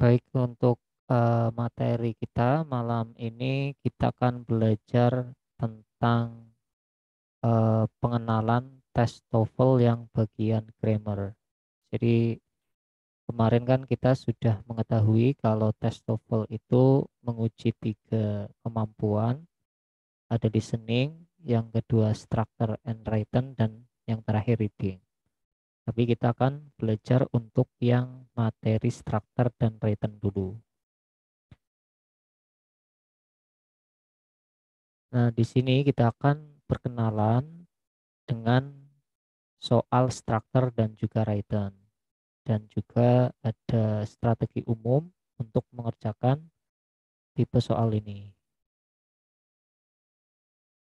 Baik, untuk materi kita malam ini kita akan belajar tentang pengenalan tes TOEFL yang bagian grammar. Jadi kemarin kan kita sudah mengetahui kalau tes TOEFL itu menguji 3 kemampuan, ada listening, yang kedua structure and written, dan yang terakhir reading. Tapi kita akan belajar untuk yang materi structure dan written dulu. Nah, di sini kita akan berkenalan dengan soal struktur dan juga written. Dan juga ada strategi umum untuk mengerjakan tipe soal ini.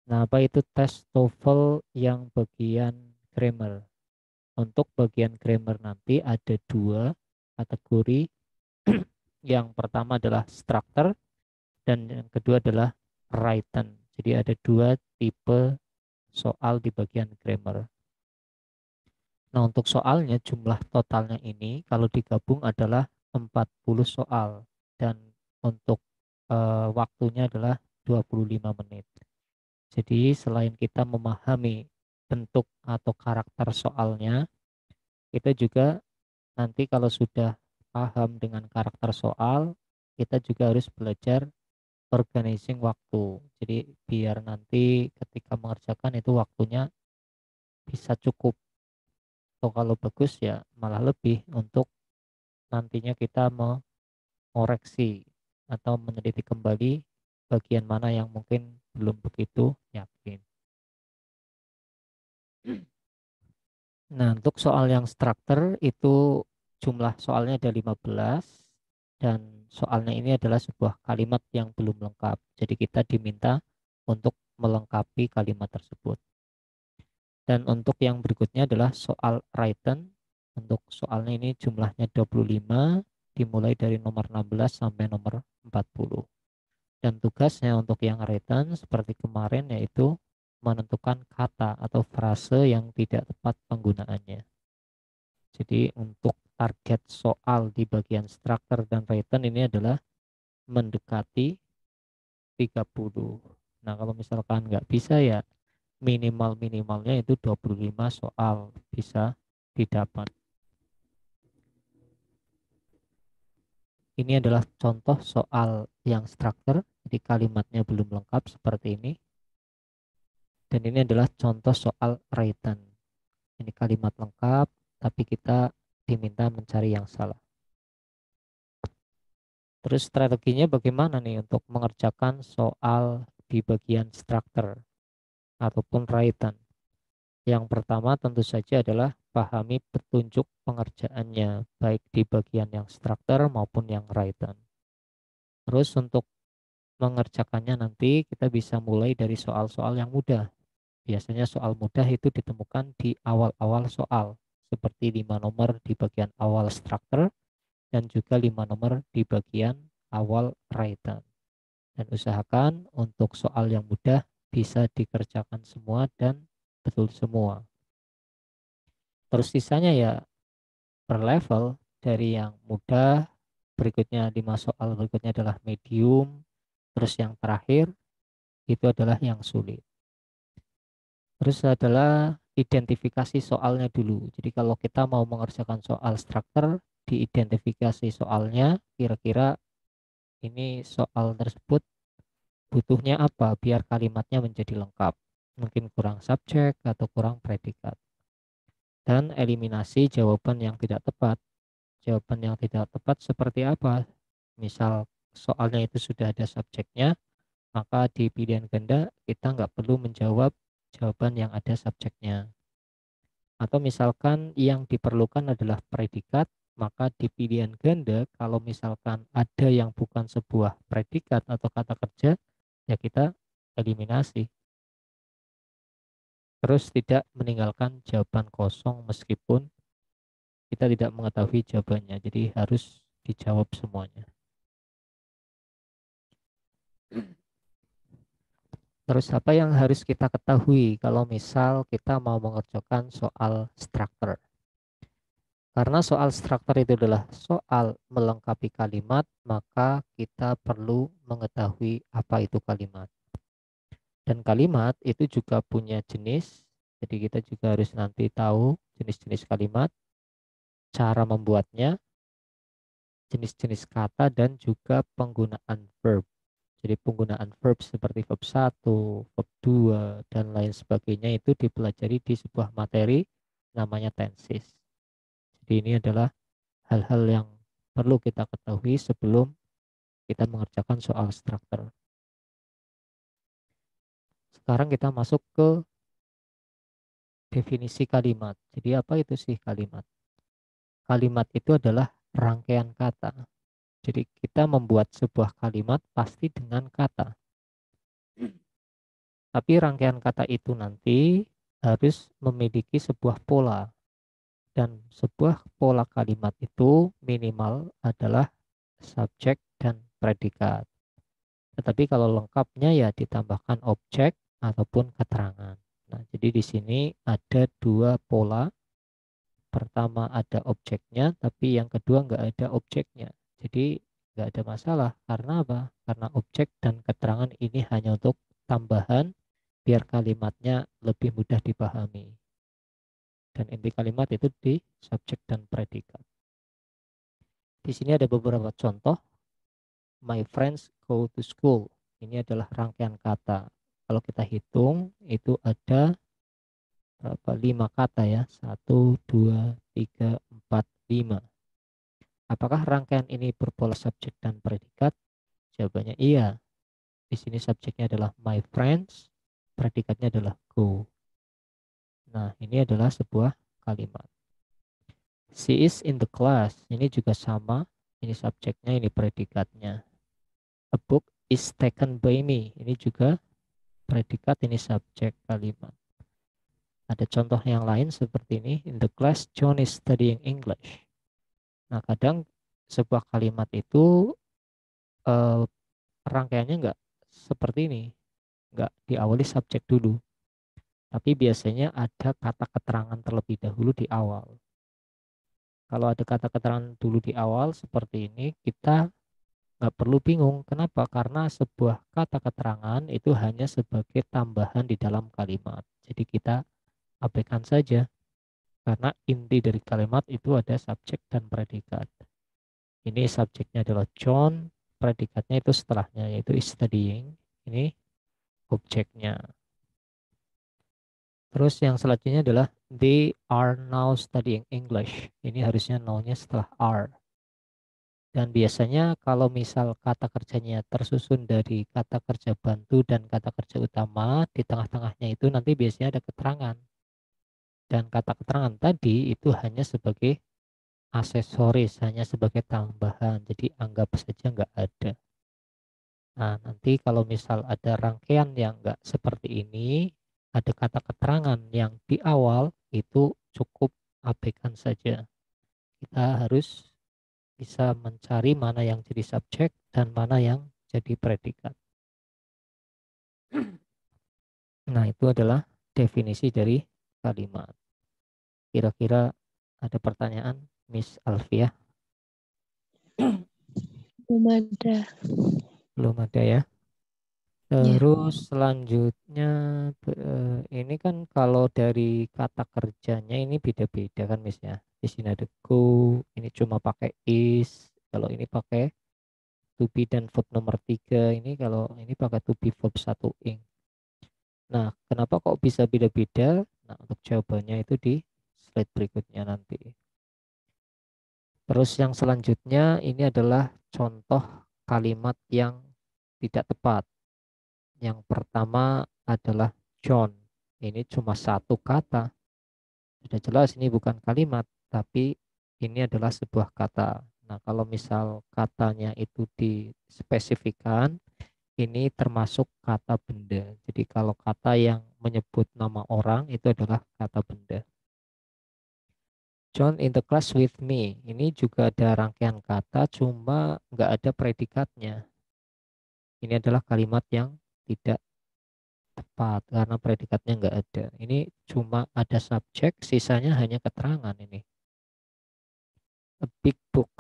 Nah, apa itu tes TOEFL yang bagian grammar? Untuk bagian grammar nanti ada 2 kategori. Yang pertama adalah struktur dan yang kedua adalah written. Jadi ada 2 tipe soal di bagian grammar. Nah, untuk soalnya jumlah totalnya ini kalau digabung adalah 40 soal dan untuk waktunya adalah 25 menit. Jadi selain kita memahami bentuk atau karakter soalnya, kita juga nanti kalau sudah paham dengan karakter soal, kita juga harus belajar organizing waktu. Jadi biar nanti ketika mengerjakan itu waktunya bisa cukup, atau kalau bagus ya malah lebih untuk nantinya kita mengoreksi atau meneliti kembali bagian mana yang mungkin belum begitu yakin. Nah, untuk soal yang struktur itu jumlah soalnya ada 15 dan soalnya ini adalah sebuah kalimat yang belum lengkap. Jadi kita diminta untuk melengkapi kalimat tersebut. Dan untuk yang berikutnya adalah soal written. Untuk soalnya ini jumlahnya 25, dimulai dari nomor 16 sampai nomor 40. Dan tugasnya untuk yang written seperti kemarin yaitu menentukan kata atau frase yang tidak tepat penggunaannya. Jadi untuk target soal di bagian struktur dan written ini adalah mendekati 30. Nah, kalau misalkan nggak bisa ya minimalnya itu 25 soal bisa didapat. Ini adalah contoh soal yang struktur, jadi kalimatnya belum lengkap seperti ini. Dan ini adalah contoh soal written. Ini kalimat lengkap, tapi kita diminta mencari yang salah. Terus strateginya bagaimana nih untuk mengerjakan soal di bagian struktur ataupun written? Yang pertama tentu saja adalah pahami petunjuk pengerjaannya, baik di bagian yang struktur maupun yang written. Terus untuk mengerjakannya nanti kita bisa mulai dari soal-soal yang mudah. Biasanya soal mudah itu ditemukan di awal-awal soal, seperti 5 nomor di bagian awal struktur dan juga 5 nomor di bagian awal written. Dan usahakan untuk soal yang mudah bisa dikerjakan semua dan betul semua. Terus sisanya ya per level, dari yang mudah, berikutnya 5 soal berikutnya adalah medium, terus yang terakhir itu adalah yang sulit. Terus adalah identifikasi soalnya dulu. Jadi kalau kita mau mengerjakan soal struktur, diidentifikasi soalnya, kira-kira ini soal tersebut butuhnya apa biar kalimatnya menjadi lengkap. Mungkin kurang subjek atau kurang predikat. Dan eliminasi jawaban yang tidak tepat. Jawaban yang tidak tepat seperti apa? Misal soalnya itu sudah ada subjeknya, maka di pilihan ganda kita nggak perlu menjawab jawaban yang ada subjeknya. Atau misalkan yang diperlukan adalah predikat, maka di pilihan ganda kalau misalkan ada yang bukan sebuah predikat atau kata kerja, ya kita eliminasi. Terus tidak meninggalkan jawaban kosong meskipun kita tidak mengetahui jawabannya. Jadi harus dijawab semuanya. Terus apa yang harus kita ketahui kalau misal kita mau mengerjakan soal struktur? Karena soal struktur itu adalah soal melengkapi kalimat, maka kita perlu mengetahui apa itu kalimat. Dan kalimat itu juga punya jenis, jadi kita juga harus nanti tahu jenis-jenis kalimat, cara membuatnya, jenis-jenis kata, dan juga penggunaan verb. Jadi penggunaan verb seperti verb 1, verb 2, dan lain sebagainya itu dipelajari di sebuah materi namanya tenses. Jadi ini adalah hal-hal yang perlu kita ketahui sebelum kita mengerjakan soal struktur. Sekarang kita masuk ke definisi kalimat. Jadi apa itu sih kalimat? Kalimat itu adalah rangkaian kata. Jadi kita membuat sebuah kalimat pasti dengan kata. Tapi rangkaian kata itu nanti harus memiliki sebuah pola. Dan sebuah pola kalimat itu minimal adalah subjek dan predikat. Tetapi kalau lengkapnya ya ditambahkan objek ataupun keterangan. Nah, jadi di sini ada dua pola. Pertama ada objeknya, tapi yang kedua nggak ada objeknya. Jadi nggak ada masalah. Karena apa? Karena objek dan keterangan ini hanya untuk tambahan biar kalimatnya lebih mudah dipahami. Dan inti kalimat itu di subjek dan predikat. Di sini ada beberapa contoh. My friends go to school. Ini adalah rangkaian kata. Kalau kita hitung itu ada berapa? 5 kata ya. 1, 2, 3, 4, 5. Apakah rangkaian ini berpola subjek dan predikat? Jawabannya iya. Di sini subjeknya adalah my friends, predikatnya adalah go. Nah, ini adalah sebuah kalimat. She is in the class. Ini juga sama. Ini subjeknya, ini predikatnya. A book is taken by me. Ini juga predikat, ini subjek kalimat. Ada contoh yang lain seperti ini. In the class, John is studying English. Nah, kadang sebuah kalimat itu rangkaiannya nggak seperti ini. Nggak diawali subjek dulu. Tapi biasanya ada kata keterangan terlebih dahulu di awal. Kalau ada kata keterangan dulu di awal seperti ini, kita nggak perlu bingung. Kenapa? Karena sebuah kata keterangan itu hanya sebagai tambahan di dalam kalimat. Jadi kita abaikan saja. Karena inti dari kalimat itu ada subjek dan predikat. Ini subjeknya adalah John, predikatnya itu setelahnya yaitu is studying. Ini objeknya. Terus yang selanjutnya adalah they are now studying English. Ini harusnya now-nya setelah are. Dan biasanya kalau misal kata kerjanya tersusun dari kata kerja bantu dan kata kerja utama, di tengah-tengahnya itu nanti biasanya ada keterangan. Dan kata keterangan tadi itu hanya sebagai aksesoris, hanya sebagai tambahan. Jadi anggap saja nggak ada. Nah, nanti kalau misal ada rangkaian yang nggak seperti ini, ada kata keterangan yang di awal, itu cukup abaikan saja. Kita harus bisa mencari mana yang jadi subjek dan mana yang jadi predikat. Nah, itu adalah definisi dari kalimat. Kira-kira ada pertanyaan, Miss Alfiah? Belum ada. Belum ada ya. Ya. Terus selanjutnya ini kan kalau dari kata kerjanya ini beda-beda kan Miss ya. Di sini ada go, ini cuma pakai is. Kalau ini pakai to be dan verb nomor 3. Ini kalau ini pakai to be verb 1 ing. Nah, kenapa kok bisa beda-beda? Nah, untuk jawabannya itu di slide berikutnya nanti. Terus yang selanjutnya ini adalah contoh kalimat yang tidak tepat. Yang pertama adalah John. Ini cuma satu kata. Sudah jelas ini bukan kalimat, tapi ini adalah sebuah kata. Nah, kalau misal katanya itu dispesifikan, ini termasuk kata benda. Jadi kalau kata yang menyebut nama orang itu adalah kata benda. John in the class with me. Ini juga ada rangkaian kata, cuma nggak ada predikatnya. Ini adalah kalimat yang tidak tepat karena predikatnya nggak ada. Ini cuma ada subjek, sisanya hanya keterangan ini. A big book.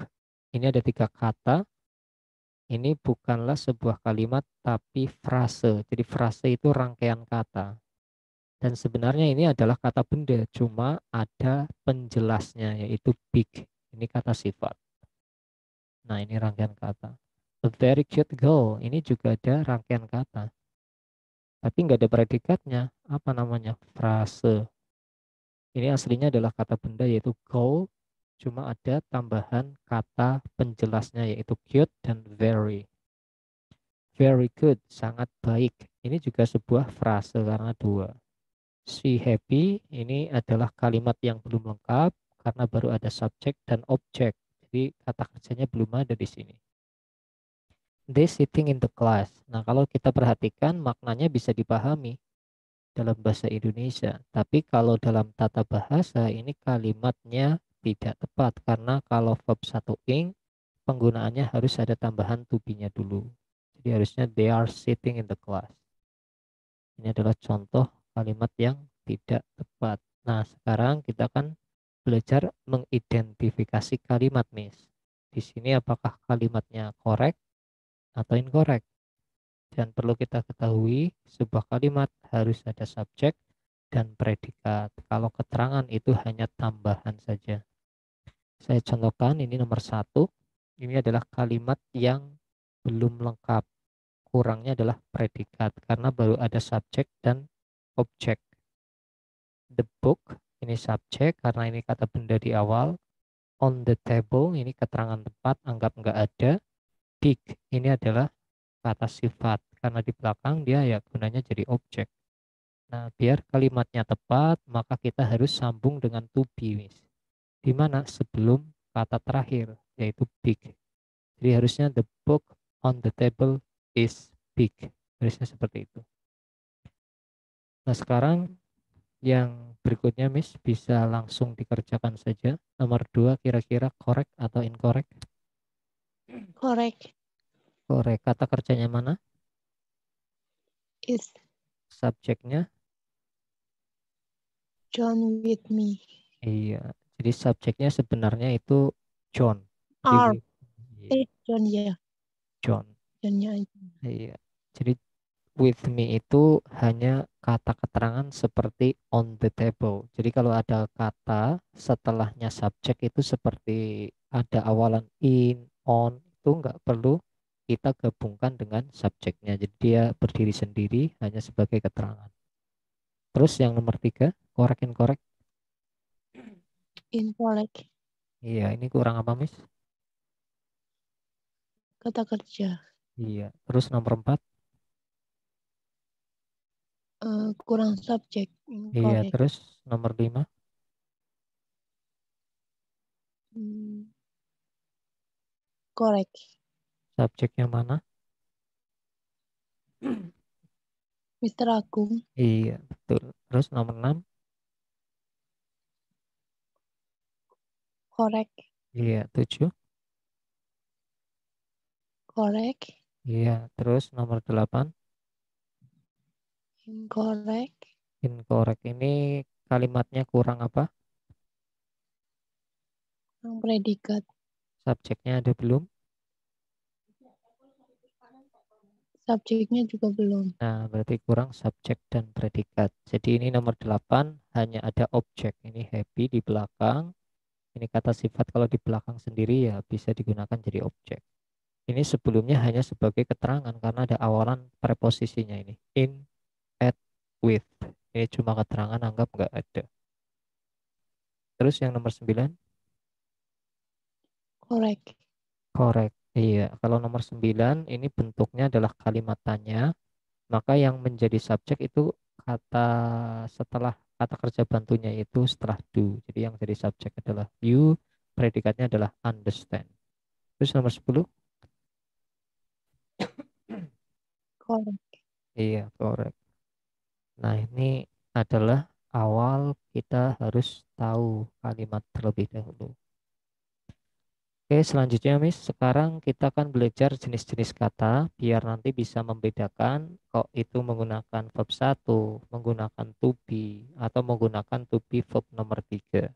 Ini ada 3 kata. Ini bukanlah sebuah kalimat tapi frase. Jadi frase itu rangkaian kata. Dan sebenarnya ini adalah kata benda, cuma ada penjelasnya yaitu big. Ini kata sifat. Nah, ini rangkaian kata. A very cute girl. Ini juga ada rangkaian kata. Tapi nggak ada predikatnya. Apa namanya? Frase. Ini aslinya adalah kata benda yaitu girl, cuma ada tambahan kata penjelasnya yaitu cute dan very. Very good, sangat baik. Ini juga sebuah frase karena dua. She happy, ini adalah kalimat yang belum lengkap karena baru ada subjek dan objek. Jadi kata kerjanya belum ada di sini. They sitting in the class. Nah, kalau kita perhatikan maknanya bisa dipahami dalam bahasa Indonesia. Tapi kalau dalam tata bahasa ini kalimatnya tidak tepat karena kalau verb satu ing penggunaannya harus ada tambahan to be-nya dulu. Jadi harusnya they are sitting in the class. Ini adalah contoh kalimat yang tidak tepat. Nah, sekarang kita akan belajar mengidentifikasi kalimat, Miss. Di sini apakah kalimatnya correct atau incorrect? Dan perlu kita ketahui, sebuah kalimat harus ada subjek dan predikat. Kalau keterangan itu hanya tambahan saja. Saya contohkan, ini nomor 1. Ini adalah kalimat yang belum lengkap. Kurangnya adalah predikat, karena baru ada subjek dan objek. The book, ini subjek, karena ini kata benda di awal. On the table, ini keterangan tempat, anggap nggak ada. Big, ini adalah kata sifat, karena di belakang dia ya gunanya jadi objek. Nah, biar kalimatnya tepat, maka kita harus sambung dengan to be, Miss. Di mana sebelum kata terakhir, yaitu big. Jadi harusnya the book on the table is big. Harusnya seperti itu. Nah, sekarang yang berikutnya, Miss, bisa langsung dikerjakan saja. Nomor 2, kira-kira correct atau incorrect? Correct. Correct. Kata kerjanya mana? Is Subjeknya? John with me. Iya. Jadi subjeknya sebenarnya itu John. Jadi R. with, iya, John ya. John. Johnnya aja. Iya. Jadi with me itu hanya kata keterangan seperti on the table. Jadi kalau ada kata setelahnya subjek itu seperti ada awalan in, on, itu nggak perlu kita gabungkan dengan subjeknya. Jadi dia berdiri sendiri hanya sebagai keterangan. Terus yang nomor 3, correct incorrect. Incorrect. Iya, ini kurang apa, Miss? Kata kerja. Iya. Terus nomor 4. Kurang subjek. Iya, Incorrect. terus nomor 5. Hmm, correct. Subjeknya mana? Mister Agung. Iya, betul. Terus nomor 6. Correct. Iya, 7. Correct. Iya, terus nomor 8. Incorrect. Incorrect, ini kalimatnya kurang apa? Kurang predikat. Subjeknya ada belum? Subjeknya juga belum. Nah, berarti kurang subjek dan predikat. Jadi ini nomor 8 hanya ada objek. Ini happy di belakang. Ini kata sifat kalau di belakang sendiri ya bisa digunakan jadi objek. Ini sebelumnya hanya sebagai keterangan karena ada awalan preposisinya ini. In, at, with. Ini cuma keterangan, anggap nggak ada. Terus yang nomor 9. Correct. Correct. Iya, kalau nomor 9 ini bentuknya adalah kalimat tanya, maka yang menjadi subjek itu kata setelah kata kerja bantunya itu setelah do. Jadi yang jadi subjek adalah you, predikatnya adalah understand. Terus nomor 10. Correct. Iya, correct. Nah, ini adalah awal kita harus tahu kalimat terlebih dahulu. Oke, selanjutnya Miss, sekarang kita akan belajar jenis-jenis kata biar nanti bisa membedakan kok itu menggunakan verb satu, menggunakan to be, atau menggunakan to be verb nomor 3.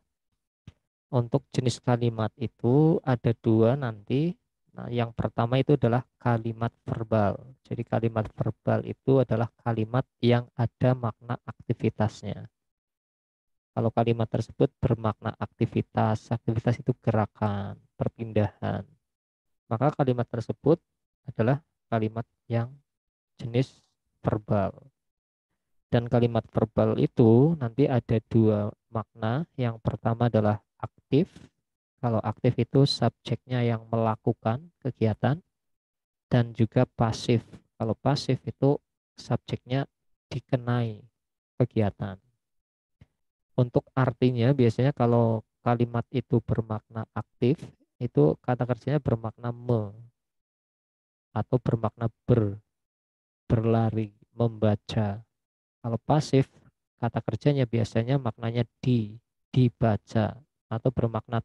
Untuk jenis kalimat itu ada dua nanti. Nah, yang pertama itu adalah kalimat verbal. Jadi kalimat verbal itu adalah kalimat yang ada makna aktivitasnya. Kalau kalimat tersebut bermakna aktivitas, aktivitas itu gerakan, perpindahan, maka kalimat tersebut adalah kalimat yang jenis verbal. Dan kalimat verbal itu nanti ada dua makna. Yang pertama adalah aktif. Kalau aktif itu subjeknya yang melakukan kegiatan, dan juga pasif. Kalau pasif itu subjeknya dikenai kegiatan. Untuk artinya biasanya kalau kalimat itu bermakna aktif, itu kata kerjanya bermakna atau bermakna berlari, membaca. Kalau pasif, kata kerjanya biasanya maknanya dibaca, atau bermakna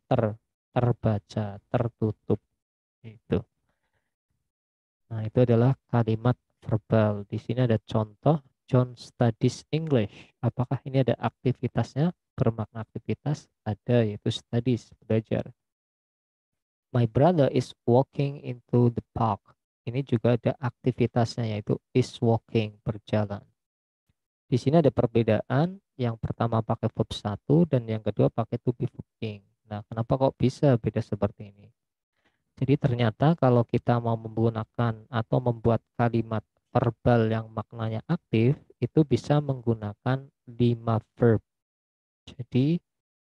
terbaca, tertutup. Itu. Nah, itu adalah kalimat verbal. Di sini ada contoh, John studies English. Apakah ini ada aktivitasnya? Bermakna aktivitas? Ada, yaitu studies, belajar. My brother is walking into the park. Ini juga ada aktivitasnya, yaitu is walking, berjalan. Di sini ada perbedaan, yang pertama pakai verb 1 dan yang kedua pakai to be walking. Nah, kenapa kok bisa beda seperti ini? Jadi ternyata kalau kita mau menggunakan atau membuat kalimat verbal yang maknanya aktif, itu bisa menggunakan 5 verb. Jadi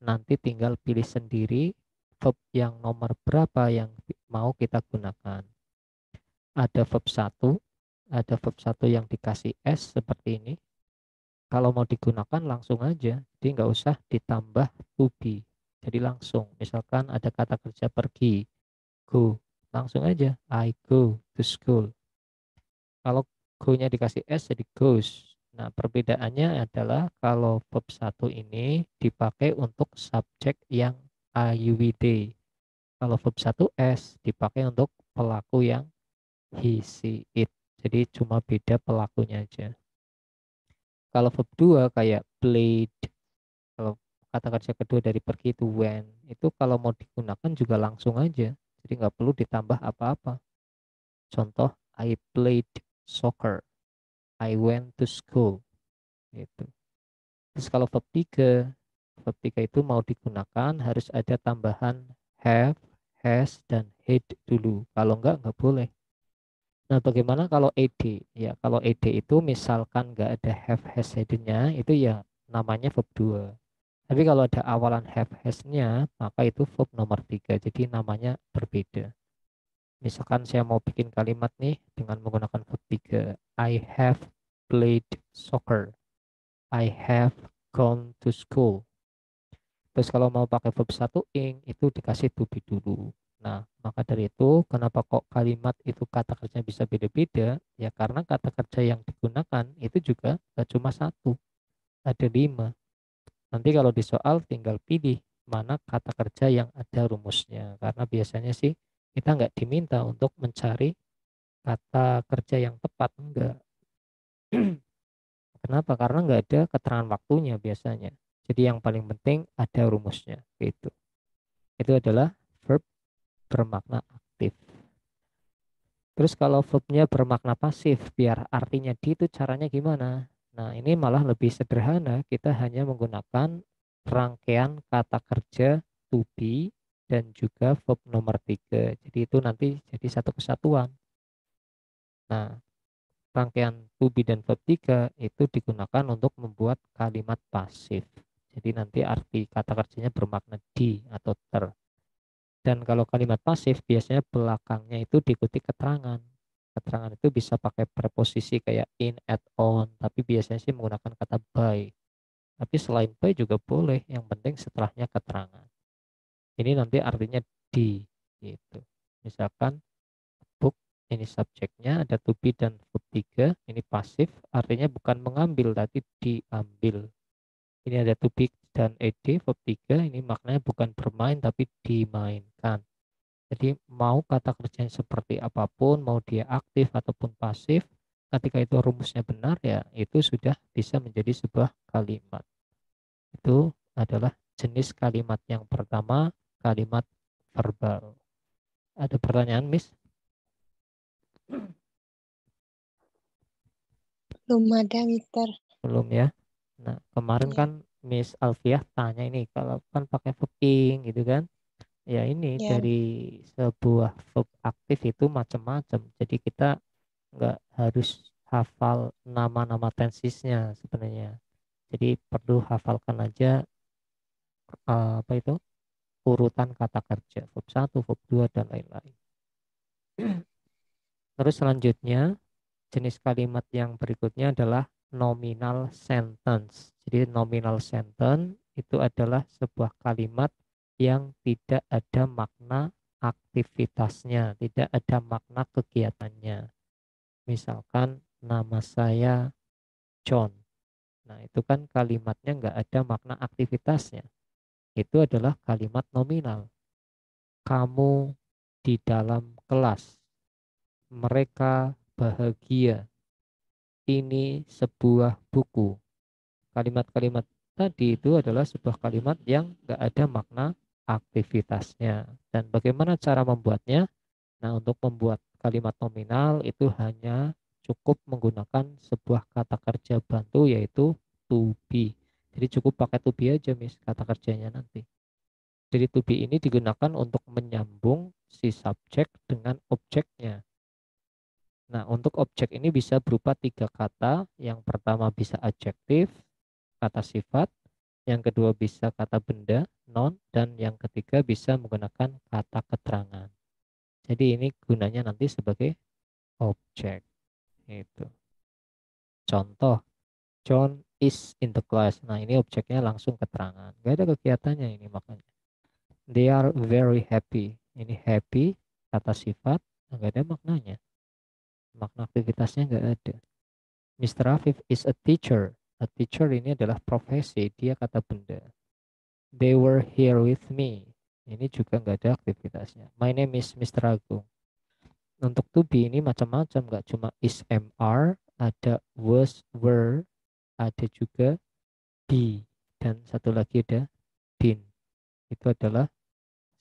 nanti tinggal pilih sendiri verb yang nomor berapa yang mau kita gunakan. Ada verb 1, ada verb 1 yang dikasih S seperti ini. Kalau mau digunakan langsung aja, jadi nggak usah ditambah to be. Jadi langsung, misalkan ada kata kerja pergi, go, langsung aja, I go to school. Kalau go-nya dikasih S jadi goes. Nah, perbedaannya adalah kalau verb 1 ini dipakai untuk subjek yang IUWD. Kalau verb 1 S dipakai untuk pelaku yang he, she, it. Jadi cuma beda pelakunya aja. Kalau verb 2 kayak played, kalau kata kerja kedua dari pergi itu went, itu kalau mau digunakan juga langsung aja. Jadi nggak perlu ditambah apa-apa. Contoh, I played soccer, I went to school. Gitu. Terus kalau verb 3 itu mau digunakan harus ada tambahan have, has, dan had dulu. Kalau nggak boleh. Nah, bagaimana kalau ed? Ya, kalau ed itu misalkan nggak ada have, has, had-nya, itu ya namanya verb 2. Tapi kalau ada awalan have, has-nya, maka itu verb nomor 3. Jadi namanya berbeda. Misalkan saya mau bikin kalimat nih dengan menggunakan verb 3. I have played soccer. I have gone to school. Terus kalau mau pakai verb 1 ing, itu dikasih to be dulu. Nah, maka dari itu, kenapa kok kalimat itu kata kerja bisa beda-beda? Ya karena kata kerja yang digunakan itu juga gak cuma satu, ada 5. Nanti kalau di soal tinggal pilih mana kata kerja yang ada rumusnya. Karena biasanya sih kita nggak diminta untuk mencari kata kerja yang tepat, enggak. Kenapa? Karena nggak ada keterangan waktunya biasanya. Jadi yang paling penting ada rumusnya, gitu. Itu adalah verb bermakna aktif. Terus kalau verbnya bermakna pasif, biar artinya di itu caranya gimana? Nah, ini malah lebih sederhana. Kita hanya menggunakan rangkaian kata kerja to be dan juga verb nomor 3. Jadi itu nanti jadi satu kesatuan. Nah, rangkaian to be dan verb 3 itu digunakan untuk membuat kalimat pasif. Jadi nanti arti kata kerjanya bermakna di atau ter. Dan kalau kalimat pasif biasanya belakangnya itu diikuti keterangan. Keterangan itu bisa pakai preposisi kayak in, at, on, tapi biasanya sih menggunakan kata by. Tapi selain by juga boleh, yang penting setelahnya keterangan. Ini nanti artinya di, gitu. Misalkan book, ini subjeknya ada to be dan verb 3, ini pasif, artinya bukan mengambil, tapi diambil. Ini ada to be dan ed, verb 3, ini maknanya bukan bermain, tapi dimainkan. Jadi mau kata kerjanya seperti apapun, mau dia aktif ataupun pasif, ketika itu rumusnya benar ya itu sudah bisa menjadi sebuah kalimat. Itu adalah jenis kalimat yang pertama, kalimat verbal. Ada pertanyaan, Miss? Belum ada, Mister. Belum ya? Nah, kemarin Ya, kan Miss Alfiah tanya ini, kalau kan pakai verb ing gitu kan? Ya ini ya. dari sebuah verb aktif itu macam-macam. Jadi kita nggak harus hafal nama-nama tensisnya sebenarnya. Jadi perlu hafalkan aja apa itu urutan kata kerja, verb 1, verb 2 dan lain-lain. Terus selanjutnya jenis kalimat yang berikutnya adalah nominal sentence. Jadi nominal sentence itu adalah sebuah kalimat yang tidak ada makna aktivitasnya, tidak ada makna kegiatannya. Misalkan nama saya John. Nah, itu kan kalimatnya nggak ada makna aktivitasnya. Itu adalah kalimat nominal. Kamu di dalam kelas. Mereka bahagia. Ini sebuah buku. Kalimat-kalimat tadi itu adalah sebuah kalimat yang nggak ada makna aktivitasnya. Dan bagaimana cara membuatnya? Nah, untuk membuat kalimat nominal itu hanya cukup menggunakan sebuah kata kerja bantu yaitu to be. Jadi cukup pakai to be aja, Miss, kata kerjanya nanti. Jadi to be ini digunakan untuk menyambung si subjek dengan objeknya. Nah, untuk objek ini bisa berupa tiga kata. Yang pertama bisa adjektif, kata sifat. Yang kedua bisa kata benda, noun. Dan yang ketiga bisa menggunakan kata keterangan. Jadi ini gunanya nanti sebagai objek. Itu. Contoh, John is in the class. Nah, ini objeknya langsung keterangan. Gak ada kegiatannya ini makanya. They are very happy. Ini happy, kata sifat, nggak ada maknanya. Makna aktivitasnya nggak ada. Mr. Afif is a teacher. A teacher ini adalah profesi, dia kata benda. They were here with me. Ini juga nggak ada aktivitasnya. My name is Mr. Agung. Untuk to be ini macam-macam, nggak cuma is, mr, ada was, were, ada juga be, dan satu lagi ada been. Itu adalah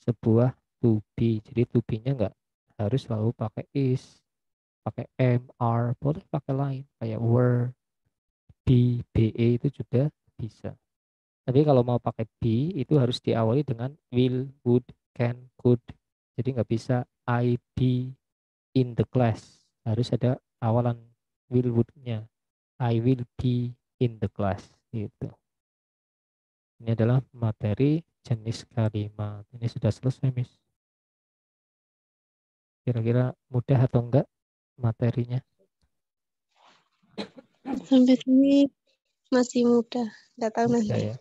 sebuah to be. Jadi to be-nya nggak harus selalu pakai is, pakai am, are, boleh pakai lain kayak were, be, be itu juga bisa. Tapi kalau mau pakai be itu harus diawali dengan will, would, can, could. Jadi nggak bisa I be in the class. Harus ada awalan will, would-nya. I will be in the class. Gitu. Ini adalah materi jenis kalimat. Ini sudah selesai, Miss. Kira-kira mudah atau enggak materinya? Sampai sini masih muda. Nggak tahu Mudah nanti. ya.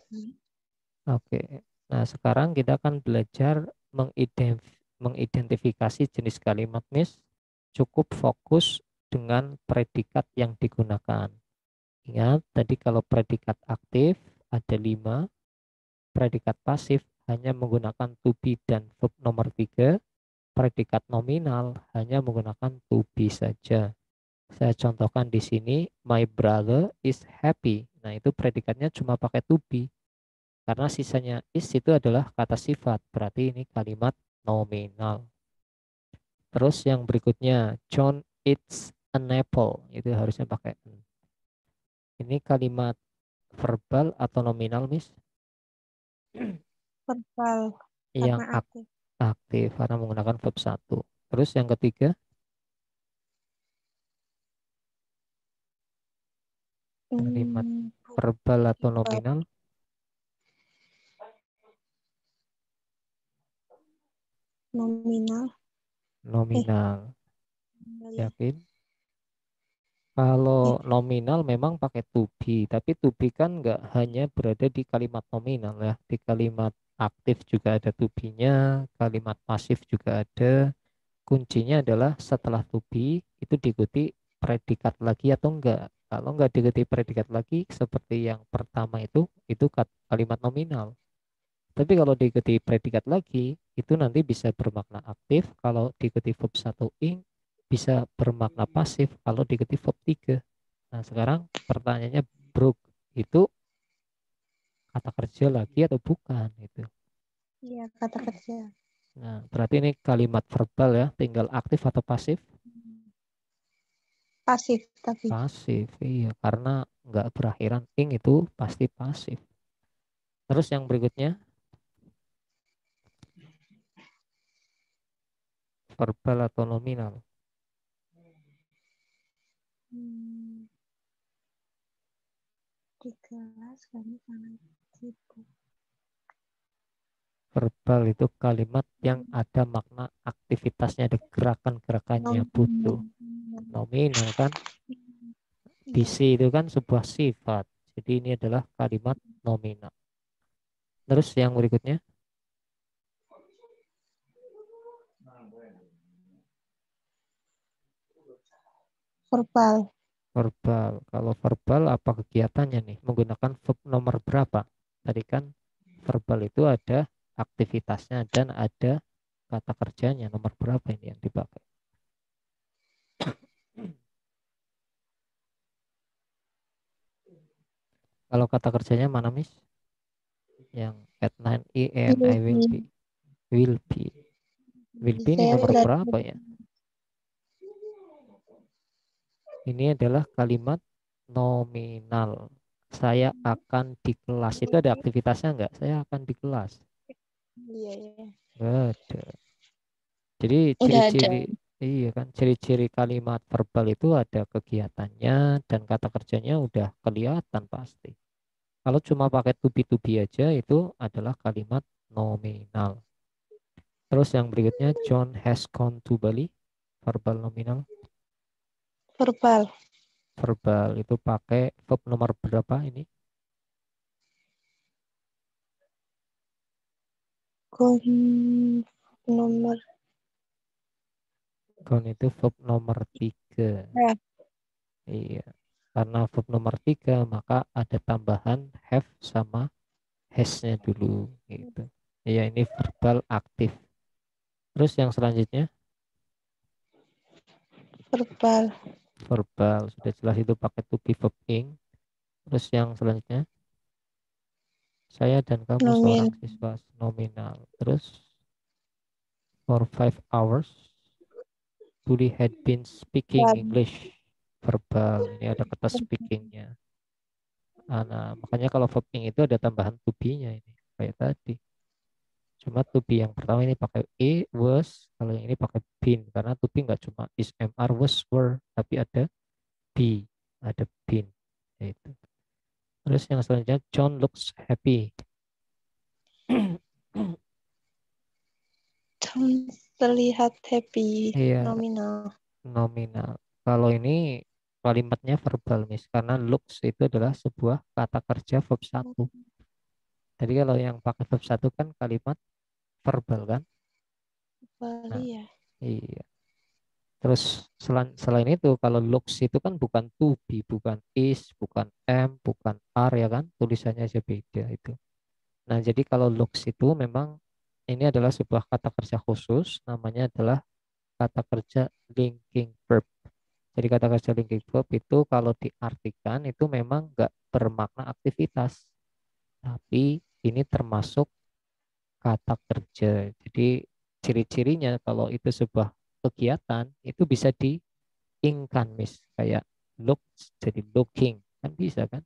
Oke. Nah, sekarang kita akan belajar mengidentifikasi jenis kalimat, Miss. Cukup fokus dengan predikat yang digunakan. Ingat, tadi kalau predikat aktif ada 5, predikat pasif hanya menggunakan to be dan verb nomor 3, predikat nominal hanya menggunakan to be saja. Saya contohkan di sini, my brother is happy. Nah, itu predikatnya cuma pakai to be. Karena sisanya is itu adalah kata sifat. Berarti ini kalimat nominal. Terus yang berikutnya, John eats an apple. Itu harusnya pakai an. Ini kalimat verbal atau nominal, Miss? Verbal. Yang Karena aktif. aktif karena menggunakan verb 1. Terus yang ketiga, kalimat Hmm, verbal atau verbal. nominal? Nominal. Nominal. Ya. Yakin? Ya. Kalau nominal memang pakai to be, tapi to be kan nggak hanya berada di kalimat nominal ya. Di kalimat aktif juga ada to be-nya, kalimat pasif juga ada. Kuncinya adalah setelah to be itu diikuti predikat lagi atau enggak. Kalau enggak diikuti predikat lagi seperti yang pertama itu kalimat nominal. Tapi kalau diikuti predikat lagi, itu nanti bisa bermakna aktif. Kalau diikuti verb 1 ing, bisa bermakna pasif kalau diikuti verb 3. Nah, sekarang pertanyaannya, Brook, itu kata kerja lagi atau bukan itu. Iya, kata kerja. Nah, berarti ini kalimat verbal ya, tinggal aktif atau pasif? Pasif tapi. Pasif, iya, karena nggak berakhiran ing itu pasti pasif. Terus yang berikutnya, verbal atau nominal. Di kelas kami sangat sibuk. Verbal itu kalimat yang ada makna aktivitasnya, ada gerakan-gerakannya, butuh. Nominal kan, Iya. busy itu kan sebuah sifat. Jadi ini adalah kalimat nominal. Terus yang berikutnya, Verbal. verbal. Kalau verbal apa kegiatannya nih? Menggunakan verb nomor berapa? Tadi kan verbal itu ada aktivitasnya dan ada kata kerjanya. Nomor berapa ini yang dipakai? Kalau kata kerjanya mana, Miss? Yang at 9 a.m. I will be. Will be. Will be ini Saya nomor belajar. berapa ya? Ini adalah kalimat nominal. Saya akan di kelas. Itu ada aktivitasnya enggak? Saya akan di kelas. Iya, iya. Enggak ada. Jadi Udah ada. ciri-ciri, iya kan, ciri-ciri kalimat verbal itu ada kegiatannya dan kata kerjanya udah kelihatan pasti. Kalau cuma pakai to be aja itu adalah kalimat nominal. Terus yang berikutnya, John has gone to Bali. Verbal nominal. Verbal. Verbal itu pakai verb nomor berapa ini? Nomor. Gone itu verb nomor 3. Ya. Iya. Karena verb nomor 3 maka ada tambahan have sama has-nya dulu gitu. Iya, ini verbal aktif. Terus yang selanjutnya Verbal. verbal sudah jelas itu pakai to be verb ing. Terus yang selanjutnya saya dan kamu Nomin. seorang siswa nominal. Terus for 5 hours Budi had been speaking Verbal. English. Verbal. Ini ada kata speakingnya. Nah, makanya kalau verb ing itu ada tambahan to be-nya ini kayak tadi. Cuma to be yang pertama ini pakai was, kalau yang ini pakai been karena to be nggak cuma is, are, was, were, tapi ada be, ada been. Itu. Terus yang selanjutnya John looks happy. Tom terlihat happy. Iya, Nominal. nominal. Kalau ini kalimatnya verbal, Miss, karena looks itu adalah sebuah kata kerja verb satu. Jadi kalau yang pakai verb satu kan kalimat verbal kan? Verbal, Nah, iya. iya. Terus selain itu kalau looks itu kan bukan to be, bukan is, bukan am, bukan are ya kan? Tulisannya aja beda itu. Nah, jadi kalau looks itu memang ini adalah sebuah kata kerja khusus, namanya adalah kata kerja linking verb. Jadi kata kerja linking verb itu kalau diartikan itu memang nggak bermakna aktivitas, tapi ini termasuk kata kerja. Jadi ciri-cirinya kalau itu sebuah kegiatan itu bisa diingkan, Miss. Kayak looks jadi looking, kan bisa kan?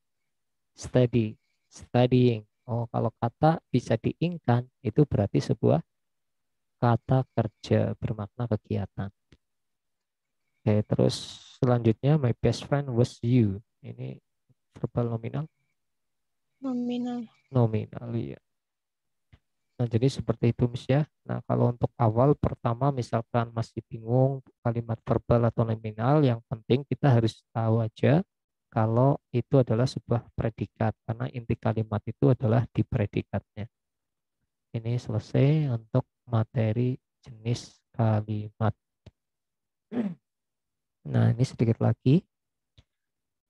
Study, studying. Oh, kalau kata bisa diingkan itu berarti sebuah kata kerja bermakna kegiatan. Oke, terus selanjutnya my best friend was you. Ini verbal nominal, Nominal. nominal ya. Nah, jadi seperti itu, Miss ya. Nah, kalau untuk awal pertama misalkan masih bingung kalimat verbal atau nominal, yang penting kita harus tahu aja kalau itu adalah sebuah predikat karena inti kalimat itu adalah di predikatnya. Ini selesai untuk materi jenis kalimat. Nah, ini sedikit lagi.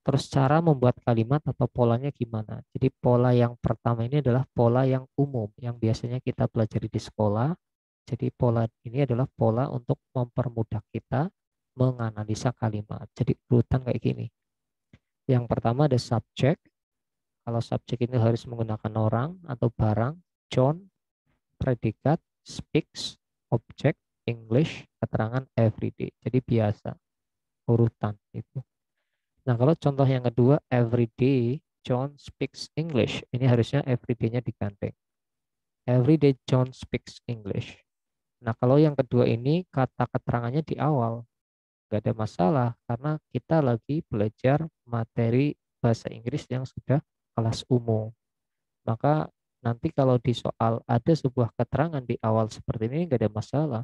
Terus cara membuat kalimat atau polanya gimana? Jadi pola yang pertama ini adalah pola yang umum yang biasanya kita pelajari di sekolah. Jadi pola ini adalah pola untuk mempermudah kita menganalisa kalimat. Jadi urutan kayak gini. Yang pertama ada subjek, Kalau subjek itu harus menggunakan orang atau barang, John, predikat, speaks, objek, English, keterangan everyday. Jadi biasa, urutan itu. Nah, kalau contoh yang kedua, everyday John speaks English. Ini harusnya everyday-nya digandeng. Everyday John speaks English. Nah, kalau yang kedua ini kata keterangannya di awal. Nggak ada masalah karena kita lagi belajar materi bahasa Inggris yang sudah kelas umum. Maka nanti kalau di soal ada sebuah keterangan di awal seperti ini nggak ada masalah.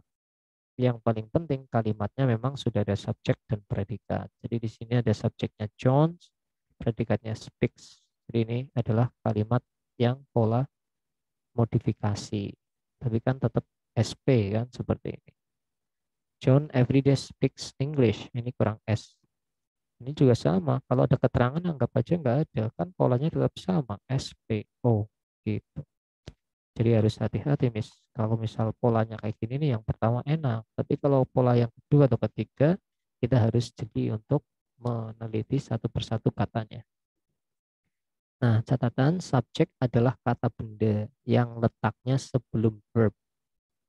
Yang paling penting kalimatnya memang sudah ada subjek dan predikat. Jadi di sini ada subjeknya John, predikatnya speaks. Jadi ini adalah kalimat yang pola modifikasi. Tapi kan tetap SP kan seperti ini. John everyday speaks English. Ini kurang S. Ini juga sama. Kalau ada keterangan anggap aja nggak ada. Kan polanya tetap sama. SPO gitu. Jadi harus hati-hati kalau misal polanya kayak gini nih yang pertama enak. Tapi kalau pola yang kedua atau ketiga kita harus jeli untuk meneliti satu persatu katanya. Nah, catatan subjek adalah kata benda yang letaknya sebelum verb.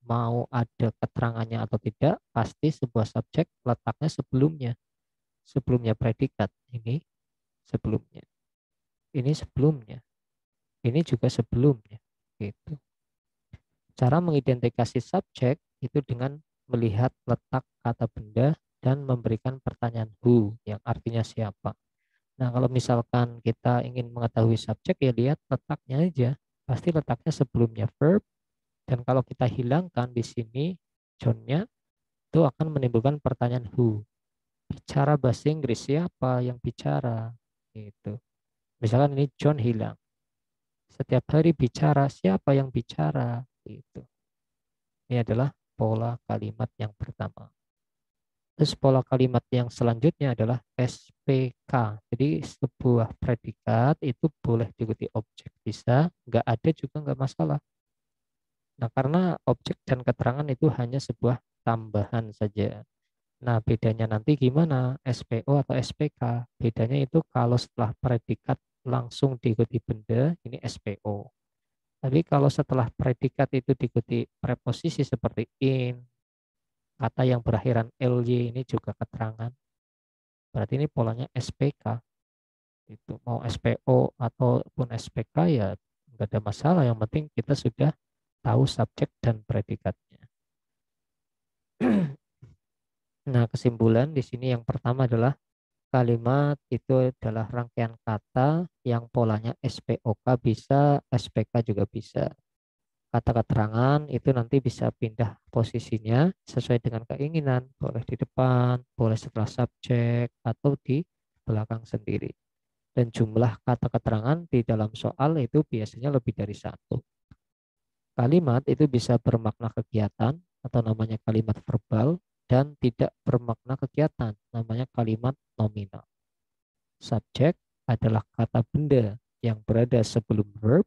Mau ada keterangannya atau tidak, pasti sebuah subjek letaknya sebelumnya. Sebelumnya predikat. Ini sebelumnya. Ini sebelumnya. Ini juga sebelumnya. Gitu. Cara mengidentifikasi subjek itu dengan melihat letak kata benda dan memberikan pertanyaan who yang artinya siapa. Nah, kalau misalkan kita ingin mengetahui subjek ya lihat letaknya aja. Pasti letaknya sebelumnya verb dan kalau kita hilangkan di sini John-nya itu akan menimbulkan pertanyaan who. Bicara bahasa Inggris siapa yang bicara? Gitu. Misalkan ini John hilang. Setiap hari bicara siapa yang bicara? Gitu. Ini adalah pola kalimat yang pertama. Terus pola kalimat yang selanjutnya adalah SPK. Jadi sebuah predikat itu boleh diikuti objek bisa, nggak ada juga nggak masalah. Nah karena objek dan keterangan itu hanya sebuah tambahan saja. Nah bedanya nanti gimana SPO atau SPK? Bedanya itu kalau setelah predikat langsung diikuti benda, ini SPO. Tapi kalau setelah predikat itu diikuti preposisi seperti in, kata yang berakhiran ly ini juga keterangan. Berarti ini polanya SPK. Itu mau SPO ataupun SPK ya nggak ada masalah. Yang penting kita sudah tahu subjek dan predikatnya. Nah, kesimpulan di sini yang pertama adalah kalimat itu adalah rangkaian kata yang polanya SPOK bisa, SPK juga bisa. Kata keterangan itu nanti bisa pindah posisinya sesuai dengan keinginan, boleh di depan, boleh setelah subjek, atau di belakang sendiri. Dan jumlah kata keterangan di dalam soal itu biasanya lebih dari satu. Kalimat itu bisa bermakna kegiatan atau namanya kalimat verbal dan tidak bermakna kegiatan, namanya kalimat nominal. Subjek adalah kata benda yang berada sebelum verb.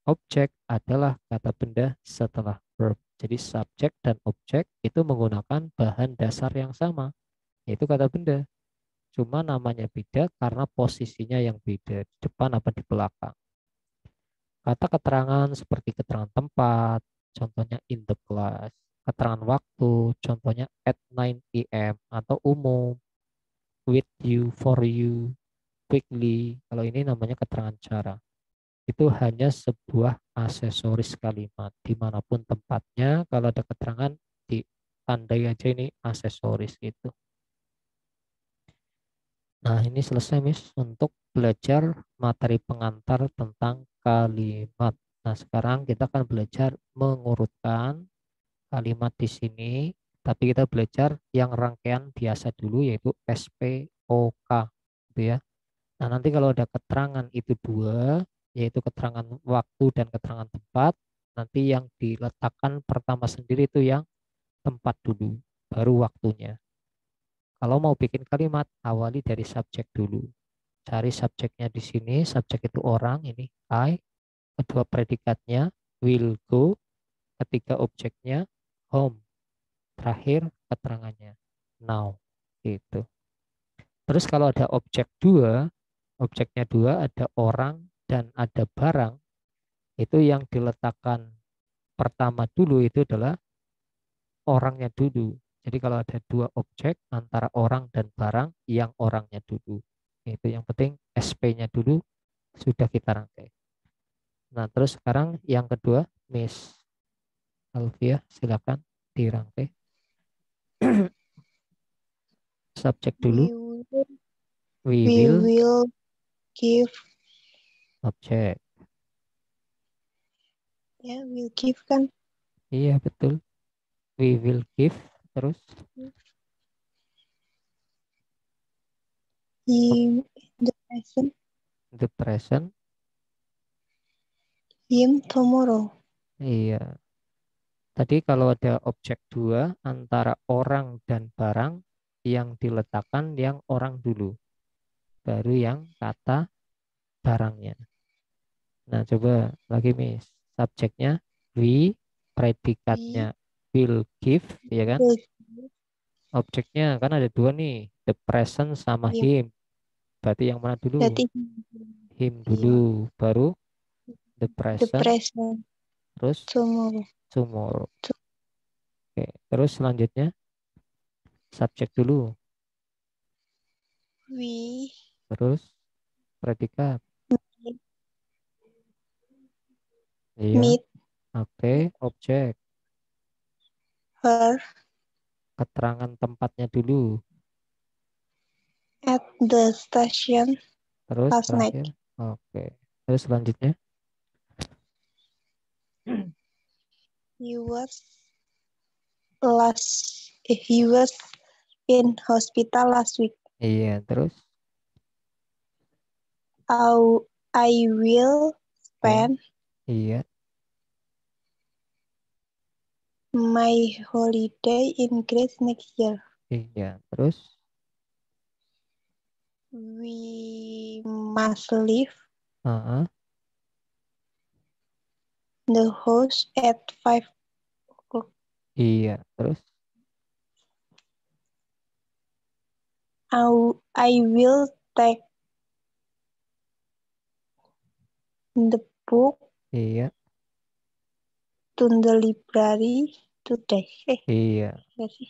Objek adalah kata benda setelah verb. Jadi subjek dan objek itu menggunakan bahan dasar yang sama, yaitu kata benda. Cuma namanya beda karena posisinya yang beda, di depan apa di belakang. Kata keterangan seperti keterangan tempat, contohnya in the class. Keterangan waktu, contohnya at 9 AM atau umum, with you, for you, quickly. Kalau ini namanya keterangan cara. Itu hanya sebuah aksesoris kalimat dimanapun tempatnya. Kalau ada keterangan ditandai aja ini aksesoris gitu. Nah ini selesai untuk belajar materi pengantar tentang kalimat. Nah sekarang kita akan belajar mengurutkan kalimat di sini. Tapi kita belajar yang rangkaian biasa dulu yaitu SPOK gitu ya. Nah, nanti kalau ada keterangan itu dua, yaitu keterangan waktu dan keterangan tempat, nanti yang diletakkan pertama sendiri itu yang tempat dulu, baru waktunya. Kalau mau bikin kalimat, awali dari subjek dulu. Cari subjeknya di sini, subjek itu orang, ini I, kedua predikatnya will go, ketiga objeknya home, terakhir keterangannya now, gitu. Terus kalau ada objeknya dua, ada orang dan ada barang, itu yang diletakkan pertama dulu itu adalah orangnya dulu. Jadi kalau ada dua objek antara orang dan barang, yang orangnya dulu. Itu yang penting SP-nya dulu sudah kita rangkai. Nah, terus sekarang yang kedua, Miss Alfia, silakan dirangkai. Subjek dulu, We will, we we will, will give. objek. Ya, will give kan. Iya, betul. We will give, terus Him the present. the present. Him tomorrow. Iya. Tadi kalau ada objek dua antara orang dan barang, yang diletakkan yang orang dulu, baru yang kata barangnya. Nah, coba lagi Miss. Subjeknya we, predikatnya We will give, ya kan? will give Objeknya kan ada dua nih, the present sama him. him. Berarti yang mana dulu? Berarti Him dulu, him. baru the The present, present terus tomorrow. tomorrow. Oke, terus selanjutnya subjek dulu, We terus predikat. meet, Iya, meet oke, objek. her Keterangan tempatnya dulu, at the station terus last night. terakhir. Oke, terus selanjutnya. He was in hospital last week. Iya, terus I will spend. spend Iya, my holiday in Greece next year. iya, terus We must leave ah, the house at 5 o'clock. iya, terus I will take the book iya, to the library today. iya. Ya sih.